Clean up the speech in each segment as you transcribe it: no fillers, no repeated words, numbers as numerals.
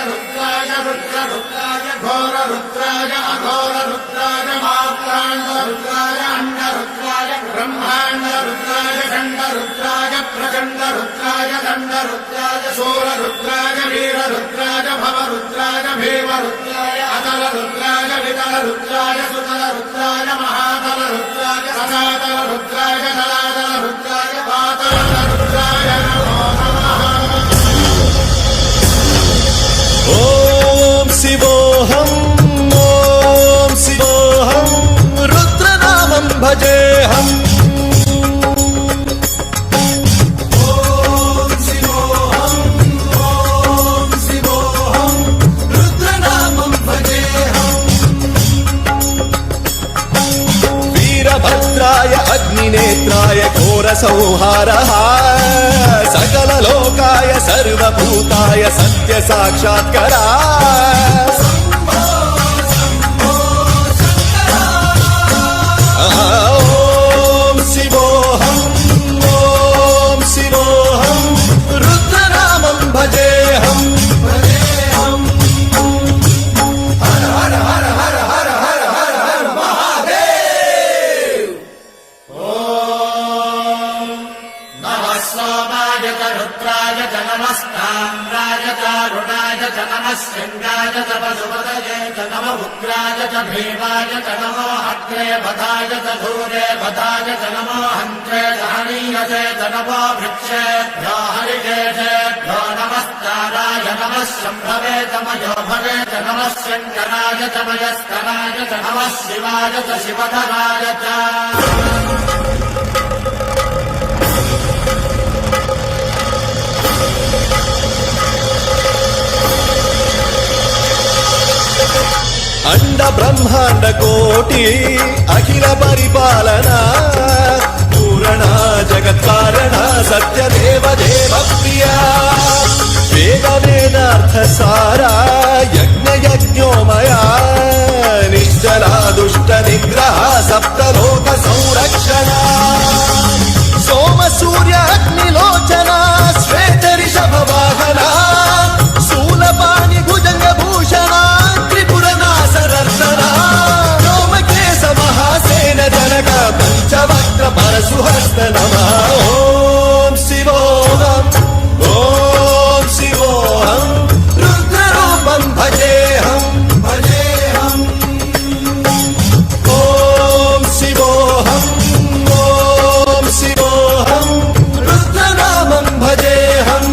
रुद्राय रुद्ररुद्राय घोररुद्राय अघोररुद्राय मात्राण्डरुद्राय अण्डरुद्राय ब्रह्माण्डरुद्राय खण्डरुद्राय प्रचण्डरुद्राय दण्डरुद्राय शूररुद्राय वीररुद्राय भवरुद्राय भीमरुद्राय अतलरुद्राय वितलरुद्राय सुतलरुद्राय महातलरुद्राय सदातलरुद्राय जलातलरुद्राय पातलरुद्राय नमो नमः। ओम शिवोऽहं रुद्रनामं भजेऽहम्। वीरभद्राय अग्निनेत्राय घोरसंहारः सकललोकाय सर्वभूताय सत्यसाक्षात्करा। ॐ शिवोऽहं रुद्रनामं भजेऽहम्। हर हर हर हर हर हर हर हर महादेव। नमः सोमाय च रुद्राय च नमस्ताम्राय च रुणाय च नमः सिंहाय च पशुपतये च नमः उग्राय च भीमाय च नमो अग्रे भदाय च धूरे भदाय च नमो हन्त्रे दहनीयसे च नमो वृक्षेभ्यो हरिकेशेभ्यो नमस्काराय नमः शम्भवे च मयोभवे च नमः शङ्कराय च मयस्कराय च नमः शिवाय च शिवधराय च। अंड ब्रह्मांड कोटि अखिल परिपालना पूरणा जगत्कारणा सत्यदेव देव प्रिया वेद वेदार्थ सारा यज्ञ यज्ञोमया निश्चला दुष्ट निग्रह सप्तलोक संरक्षणा सोम सूर्य अग्निलोचना श्वेत ऋषभ वाहना शूलपाणि भुजंग भूषणा जनक पंचवक्त्र परशुहस्त नमः। ओम शिवोऽहं रुद्ररूपं भजेऽहम्। ओम शिवोऽहं रुद्रनामं भजेऽहम्।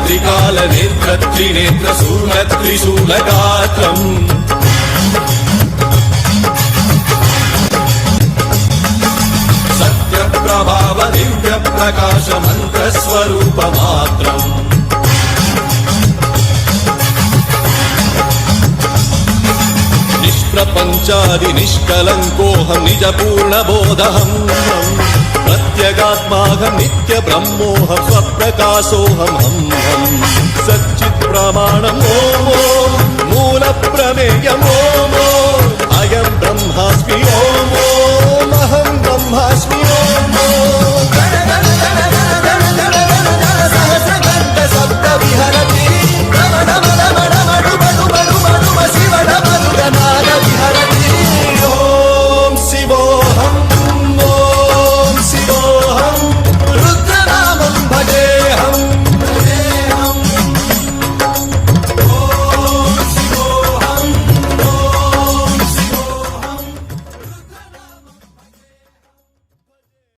त्रिकाल नेत्र त्रिनेत्र शूल त्रिशूलगात्रम् सत्य प्रभाव दिव्य प्रकाश मंत्र स्वरूप मात्रम् निष्प्रपंचादि निष्कलंकोऽहं निज पूर्ण बोधहम् प्रत्यगात्माहं नित्य ब्रह्मोऽहं स्वप्रकाशोऽहम् सच्चित् प्रमाणम् ओम मूल प्रमेयम् ओम अयं ब्रह्मास्मि।